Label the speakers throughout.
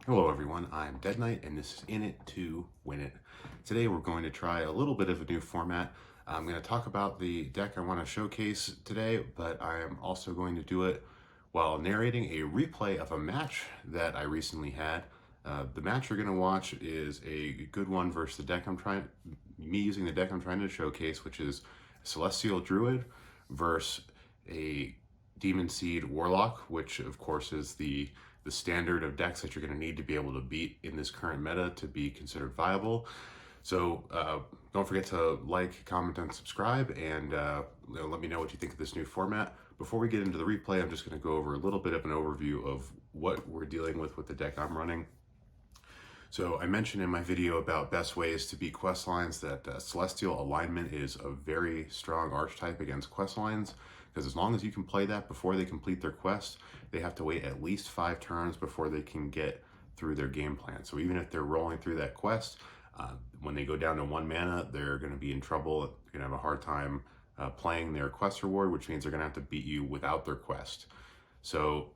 Speaker 1: Hello everyone, I'm Dead Knight and this is In It to Win It. Today we're going to try a little bit of a new format. I'm going to talk about the deck I want to showcase today, but I am also going to do it while narrating a replay of a match that I recently had. The match you're going to watch is a good one versus the deck me using the deck I'm trying to showcase, which is Celestial Druid versus a Demon Seed Warlock, which of course is the standard of decks that you're going to need to be able to beat in this current meta to be considered viable. So don't forget to like, comment, and subscribe, and let me know what you think of this new format. Before we get into the replay, I'm just going to go over a little bit of an overview of what we're dealing with the deck I'm running. So I mentioned in my video about best ways to beat quest lines that Celestial Alignment is a very strong archetype against quest lines, because as long as you can play that before they complete their quest, they have to wait at least 5 turns before they can get through their game plan. So even if they're rolling through that quest, when they go down to 1 mana, they're going to be in trouble. They're going to have a hard time playing their quest reward, which means they're going to have to beat you without their quest. So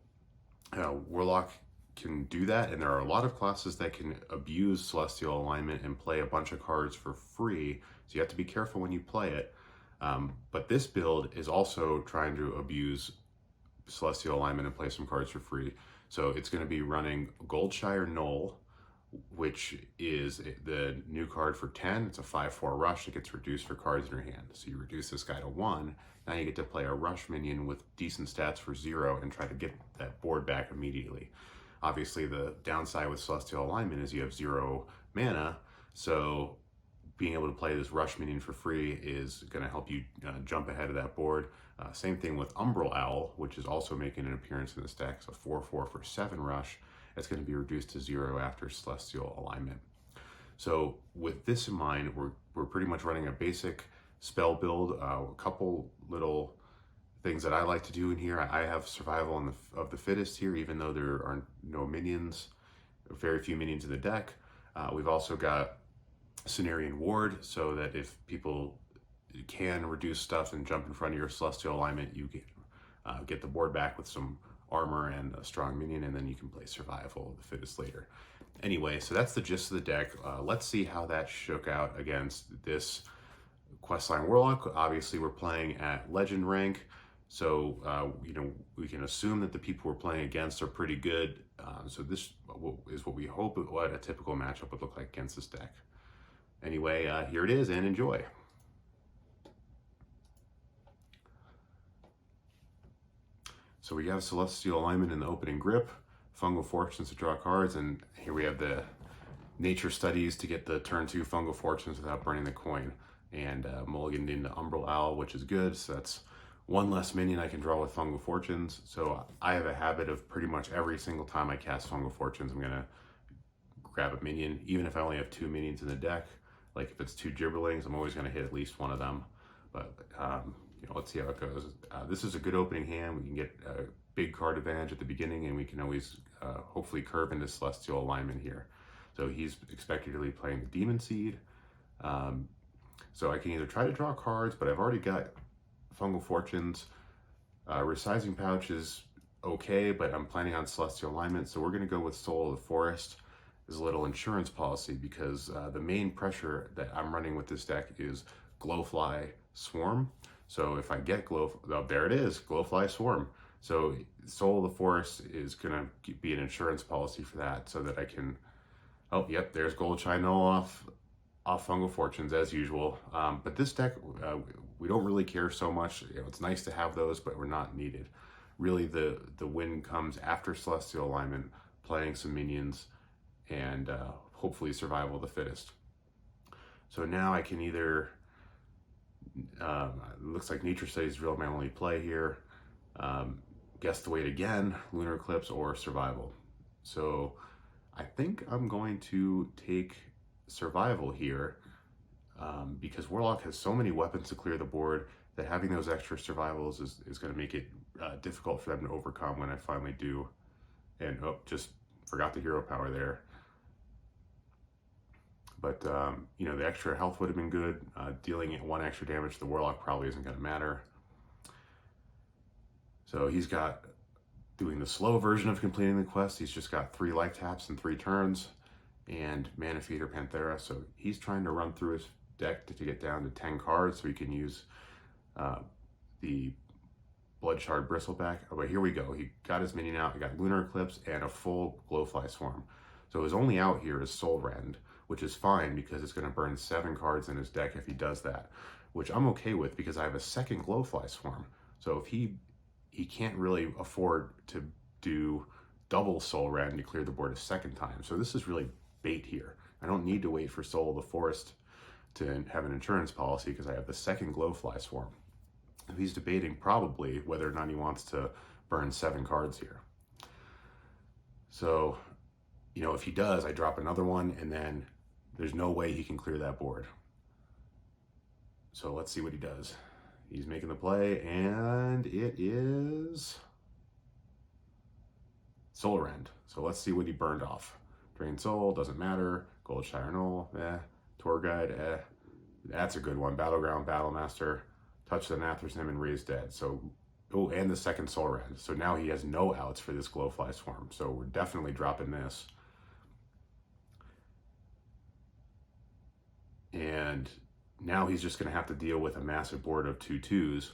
Speaker 1: Warlock can do that, and there are a lot of classes that can abuse Celestial Alignment and play a bunch of cards for free, so you have to be careful when you play it. But this build is also trying to abuse Celestial Alignment and play some cards for free. So it's going to be running Goldshire Knoll, which is the new card for 10. It's a 5/4 rush. It gets reduced for cards in your hand. So you reduce this guy to 1. Now you get to play a rush minion with decent stats for 0 and try to get that board back immediately. Obviously, the downside with Celestial Alignment is you have 0 mana, so being able to play this rush minion for free is going to help you jump ahead of that board. Same thing with Umbral Owl, which is also making an appearance in this deck. It's a 4/4 for 7 rush. It's going to be reduced to 0 after Celestial Alignment. So with this in mind, we're pretty much running a basic spell build. A couple little things that I like to do in here. I have Survival of the Fittest here, even though there are no minions, very few minions in the deck. We've also got Cenarian Ward, so that if people can reduce stuff and jump in front of your Celestial Alignment, you get the board back with some armor and a strong minion, and then you can play Survival of the Fittest later. Anyway, so that's the gist of the deck. Let's see how that shook out against this Questline Warlock. Obviously, we're playing at Legend rank, so we can assume that the people we're playing against are pretty good. So this is what we hope what a typical matchup would look like against this deck. Anyway, here it is, and enjoy. So we have Celestial Alignment in the opening grip, Fungal Fortunes to draw cards, and here we have the Nature Studies to get the turn 2 Fungal Fortunes without burning the coin, and mulliganed into Umbral Owl, which is good, so that's 1 less minion I can draw with Fungal Fortunes. So I have a habit of pretty much every single time I cast Fungal Fortunes, I'm going to grab a minion, even if I only have 2 minions in the deck. Like if it's 2 Gibberlings, I'm always going to hit at least one of them. But let's see how it goes. This is a good opening hand. We can get a big card advantage at the beginning, and we can always hopefully curve into Celestial Alignment here. So he's expected to be playing the Demon Seed. So I can either try to draw cards, but I've already got Fungal Fortunes. Resizing Pouch is okay, but I'm planning on Celestial Alignment, so we're going to go with Soul of the Forest as a little insurance policy, because the main pressure that I'm running with this deck is Glowfly Swarm. So if I get there it is, Glowfly Swarm. So Soul of the Forest is going to be an insurance policy for that, so that I can, oh, yep, there's Goldshire Knoll off Fungal Fortunes as usual. But this deck, we don't really care so much. It's nice to have those, but we're not needed. Really, the win comes after Celestial Alignment, playing some minions, and hopefully Survival of the Fittest. So now I can either, it looks like Nature Studies is really my only play here. Guess the Weight again, Lunar Eclipse, or Survival. So I think I'm going to take Survival here, because Warlock has so many weapons to clear the board that having those extra survivals is going to make it difficult for them to overcome when I finally do. And oh, just forgot the hero power there. But the extra health would have been good. Dealing 1 extra damage to the Warlock probably isn't going to matter. So he's got doing the slow version of completing the quest. He's just got 3 life taps in 3 turns and Mana Feeder Panthera. So he's trying to run through his deck to get down to 10 cards so he can use the Blood Shard Bristleback. Oh, but here we go. He got his minion out. He got Lunar Eclipse and a full Glowfly Swarm. So his only out here is Soul Rend, which is fine because it's going to burn 7 cards in his deck if he does that, which I'm okay with because I have a second Glowfly Swarm. So if he can't really afford to do double Soul Rend to clear the board a second time. So this is really bait here. I don't need to wait for Soul of the Forest to have an insurance policy because I have the second Glowfly Swarm. If he's debating probably whether or not he wants to burn 7 cards here. So, you know, if he does, I drop another one and then there's no way he can clear that board. So let's see what he does. He's making the play and it is Soul Rend. So let's see what he burned off. Drain Soul, doesn't matter. Goldshire Knoll, Tour Guide, that's a good one. Battleground, Battlemaster, Touch the Nathrism, and Raise Dead. So, oh, and the second Soul Rend. So now he has no outs for this Glowfly Swarm. So we're definitely dropping this. And now he's just going to have to deal with a massive board of 2/2s.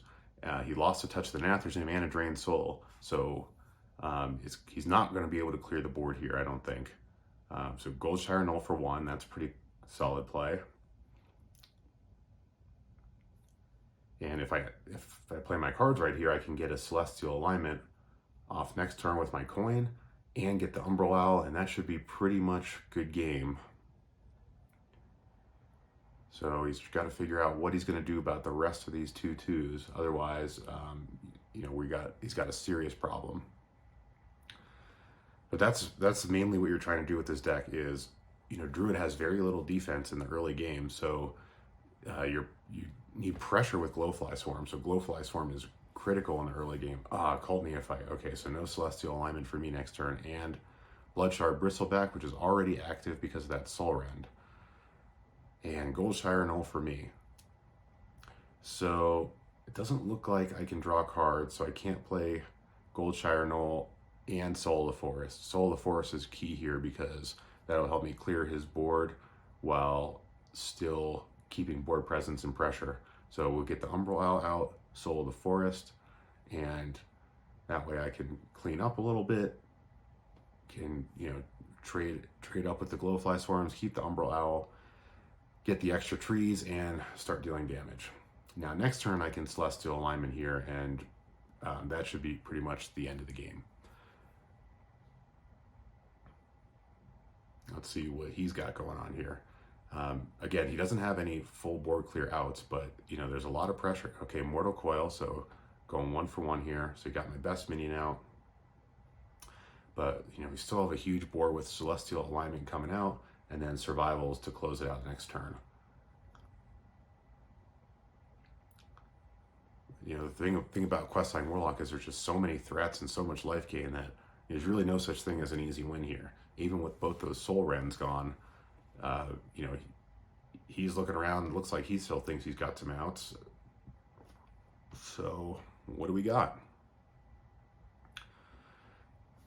Speaker 1: He lost to Touch the Nathrism and a Drained Soul. So he's not going to be able to clear the board here, I don't think. So Goldshire Knoll for 1. That's pretty solid play. And if I play my cards right here, I can get a Celestial Alignment off next turn with my coin and get the Umbral Owl, and that should be pretty much good game. So he's got to figure out what he's going to do about the rest of these 2/2s. Otherwise, you know, he's got a serious problem. But that's mainly what you're trying to do with this deck is, you know, Druid has very little defense in the early game, so you need pressure with Glowfly Swarm. So Glowfly Swarm is critical in the early game. Cult Neophyte. Okay, so no Celestial Alignment for me next turn, and Blood Shard Bristleback, which is already active because of that Soul Rend. And Goldshire Knoll for me. So it doesn't look like I can draw cards, so I can't play Goldshire Knoll and Soul of the Forest. Soul of the Forest is key here because that'll help me clear his board while still keeping board presence and pressure. So we'll get the Umbral Owl out, Soul of the Forest, and that way I can clean up a little bit, can, you know, trade up with the Glowfly Swarms, keep the Umbral Owl, get the extra trees, and start dealing damage. Now next turn I can Celestial Alignment here, and that should be pretty much the end of the game. Let's see what he's got going on here. Again, he doesn't have any full board clear outs, but, you know, there's a lot of pressure. Okay, Mortal Coil, so going 1 for 1 here. So he got my best minion out. But, you know, we still have a huge board with Celestial Alignment coming out, and then Survivals to close it out next turn. You know, the thing about Questline Warlock is there's just so many threats and so much life gain that there's really no such thing as an easy win here. Even with both those Soul Rends gone, you know, he's looking around. It looks like he still thinks he's got some outs. So what do we got?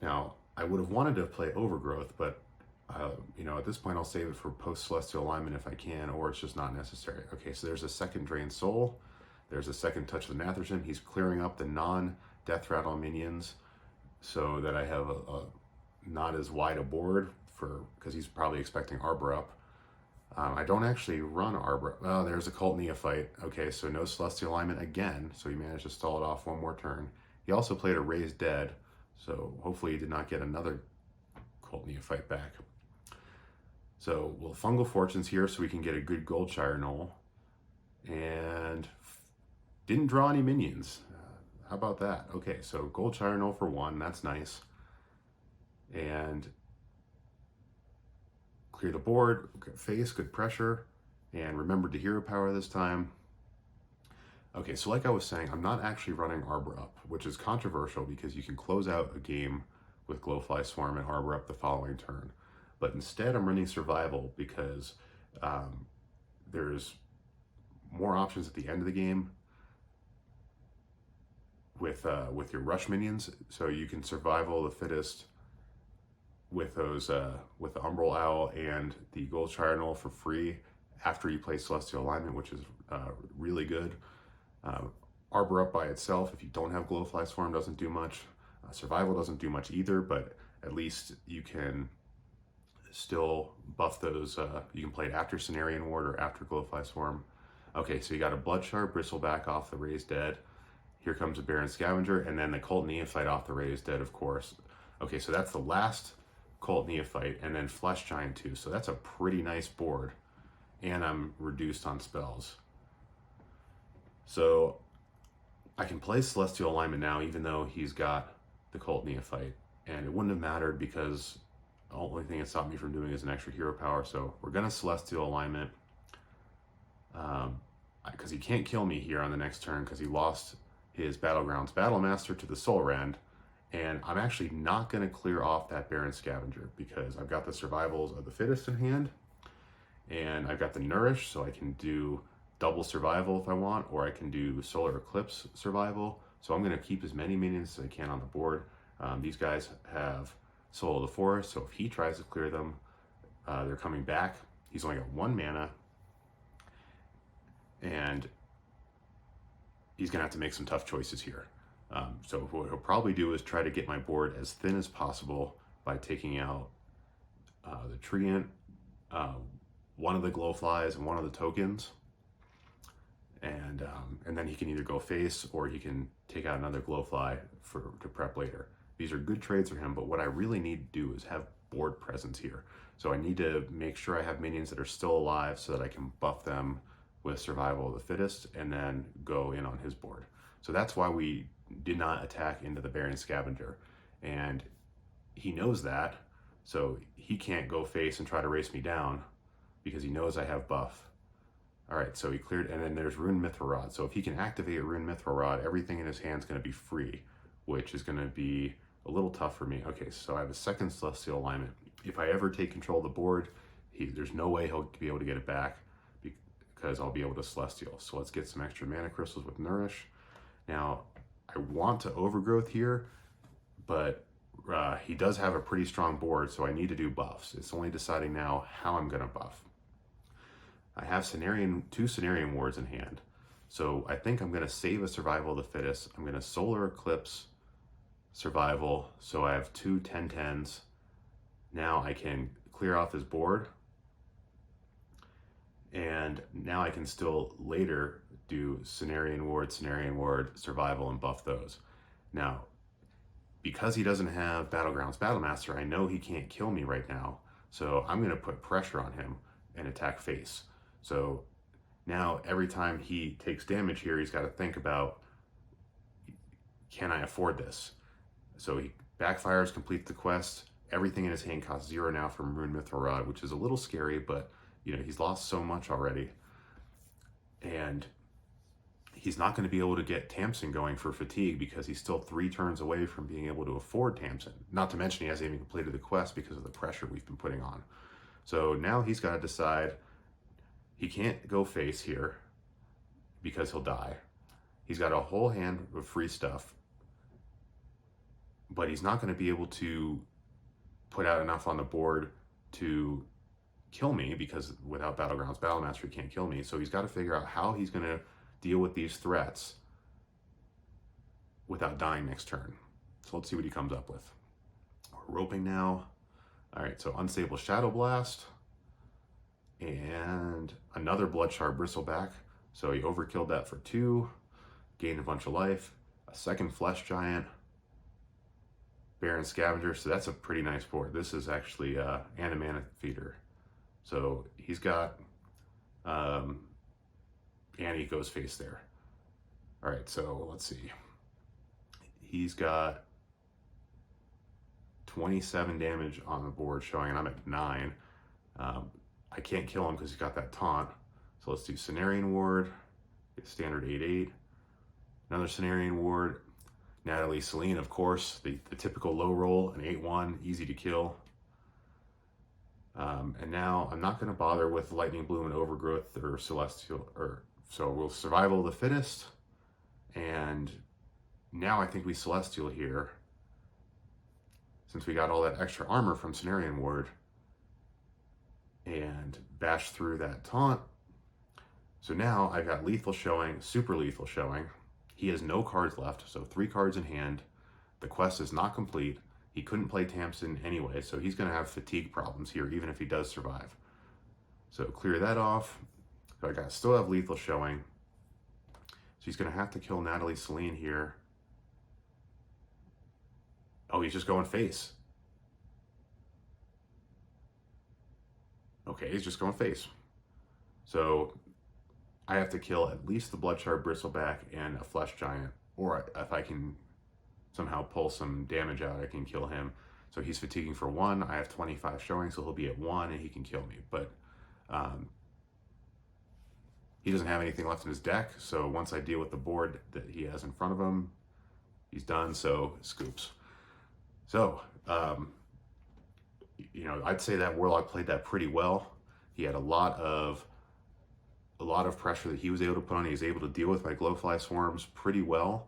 Speaker 1: Now, I would have wanted to play Overgrowth, but you know, at this point I'll save it for post Celestial Alignment if I can, or it's just not necessary. Okay, so there's a second Drained Soul. There's a second Touch of the Nathrism. He's clearing up the non-Death Rattle minions so that I have a not as wide a board because he's probably expecting Arbor up. I don't actually run Arbor. Oh, there's a Cult Neophyte. Okay, so no Celestial Alignment again, so he managed to stall it off 1 more turn. He also played a Raise Dead, so hopefully he did not get another Cult Neophyte back. So we'll Fungal Fortunes here so we can get a good Goldshire Knoll. And didn't draw any minions. How about that? Okay, so Goldshire Knoll for 1, that's nice. And clear the board, good face, good pressure, and remembered to Hero Power this time. Okay, so like I was saying, I'm not actually running Arbor Up, which is controversial because you can close out a game with Glowfly Swarm and Arbor Up the following turn. But instead I'm running Survival because there's more options at the end of the game with your rush minions, so you can survival the fittest with those with the Umbral Owl and the Gold Triangle for free after you play Celestial Alignment, which is really good. Arbor Up by itself, if you don't have Glowfly Swarm, doesn't do much. Survival doesn't do much either, but at least you can still buff those. You can play it after Cenarian Ward or after Glowfly Swarm. Okay, so you got a Bloodshard Bristleback off the Raised Dead. Here comes a Baron Scavenger, and then the Cult Neophyte off the Raised Dead, of course. Okay, so that's the last Cult Neophyte, and then Flesh Giant too. So that's a pretty nice board, and I'm reduced on spells. So I can play Celestial Alignment now, even though he's got the Cult Neophyte, and it wouldn't have mattered because the only thing that stopped me from doing is an extra hero power. So we're gonna Celestial Alignment, because he can't kill me here on the next turn because he lost his Battlegrounds Battlemaster to the Soul Rend, and I'm actually not going to clear off that Baron Scavenger because I've got the Survivals of the Fittest in hand, and I've got the Nourish, so I can do double survival if I want, or I can do Solar Eclipse survival. So I'm going to keep as many minions as I can on the board. These guys have Soul of the Forest, so if he tries to clear them, they're coming back. He's only got 1 mana, and he's going to have to make some tough choices here. So what he'll probably do is try to get my board as thin as possible by taking out the Treant, one of the Glowflies, and one of the tokens. And then he can either go face or he can take out another Glowfly to prep later. These are good trades for him, but what I really need to do is have board presence here. So I need to make sure I have minions that are still alive so that I can buff them with Survival of the Fittest and then go in on his board. So that's why we did not attack into the Baron Scavenger. And he knows that, so he can't go face and try to race me down because he knows I have buff. All right, so he cleared, and then there's Rune Mithril Rod. So if he can activate Rune Mithril Rod, everything in his hand's gonna be free, which is gonna be a little tough for me. Okay, so I have a second Celestial Alignment. If I ever take control of the board, there's no way he'll be able to get it back because I'll be able to Celestial. So let's get some extra mana crystals with Nourish. Now, I want to Overgrowth here, but he does have a pretty strong board, so I need to do buffs. It's only deciding now how I'm gonna buff. I have two Cenarian Wards in hand. So I think I'm gonna save a Survival of the Fittest. I'm gonna Solar Eclipse Survival, so I have 2 10/10s. Now I can clear off his board, and now I can still later do Cenarian Ward, Survival, and buff those. Now, because he doesn't have Battlegrounds Battlemaster, I know he can't kill me right now, so I'm gonna put pressure on him and attack face. So now every time he takes damage here, he's gotta think about, can I afford this? So he backfires, completes the quest. Everything in his hand costs 0 now from Rune Mithril Rod, which is a little scary, but you know, he's lost so much already. And he's not going to be able to get Tamsin going for fatigue because he's still 3 turns away from being able to afford Tamsin. Not to mention he hasn't even completed the quest because of the pressure we've been putting on. So now he's got to decide. He can't go face here because he'll die. He's got a whole hand of free stuff, but he's not going to be able to put out enough on the board to kill me because without Battlegrounds Battlemaster, he can't kill me. So he's got to figure out how he's going to deal with these threats without dying next turn. So let's see what he comes up with. We're roping now. All right, so Unstable Shadow Blast and another Bloodshard Bristleback. So he overkilled that for 2, gained a bunch of life, a second Flesh Giant, Baron Scavenger. So that's a pretty nice board. This is actually Animanic Feeder. So he's got, and he goes face there. All right, so let's see. He's got 27 damage on the board showing, and I'm at 9. I can't kill him because he's got that taunt. So let's do Cenarian Ward, get standard 8/8. Another Cenarian Ward. Natalie Celine, of course, the typical low roll, an 8/1, easy to kill. And now I'm not going to bother with Lightning Bloom and Overgrowth or Celestial, so we'll Survival of the Fittest and Now I think we Celestial here, since we got all that extra armor from Cenarian Ward, and bash through that taunt. So now I've got lethal showing, super lethal showing. He has no cards left, so 3 cards in hand. The quest is not complete. He couldn't play Tamsin anyway, so he's going to have fatigue problems here, even if he does survive. So clear that off. So I still have lethal showing. So he's going to have to kill Natalie Celine here. Oh, he's just going face. Okay, he's just going face. So I have to kill at least the Bloodshard Bristleback and a Flesh Giant, or if I can somehow pull some damage out, I can kill him. So he's fatiguing for 1. I have 25 showing, so he'll be at 1 and he can kill me. But he doesn't have anything left in his deck, so once I deal with the board that he has in front of him, he's done, so scoops. So, you know, I'd say that Warlock played that pretty well. He had a lot of pressure that he was able to put on. He was able to deal with my Glowfly Swarms pretty well.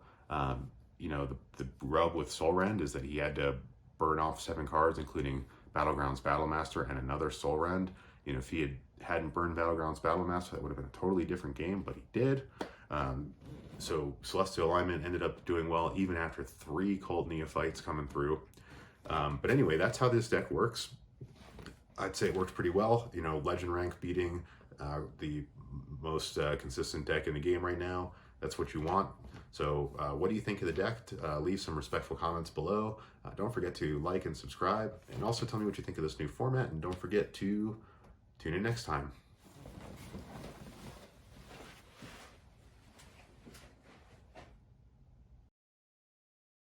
Speaker 1: You know, the rub with Soul Rend is that he had to burn off 7 cards, including Battlegrounds Battlemaster and another Soul Rend. You know, if he hadn't burned Battlegrounds Battlemaster, that would have been a totally different game, but he did. So Celestial Alignment ended up doing well, even after 3 Cult Neophytes coming through. But anyway, that's how this deck works. I'd say it worked pretty well. You know, Legend rank beating the most consistent deck in the game right now. That's what you want. So what do you think of the deck? Leave some respectful comments below. Don't forget to like and subscribe, and also tell me what you think of this new format, and don't forget to tune in next time.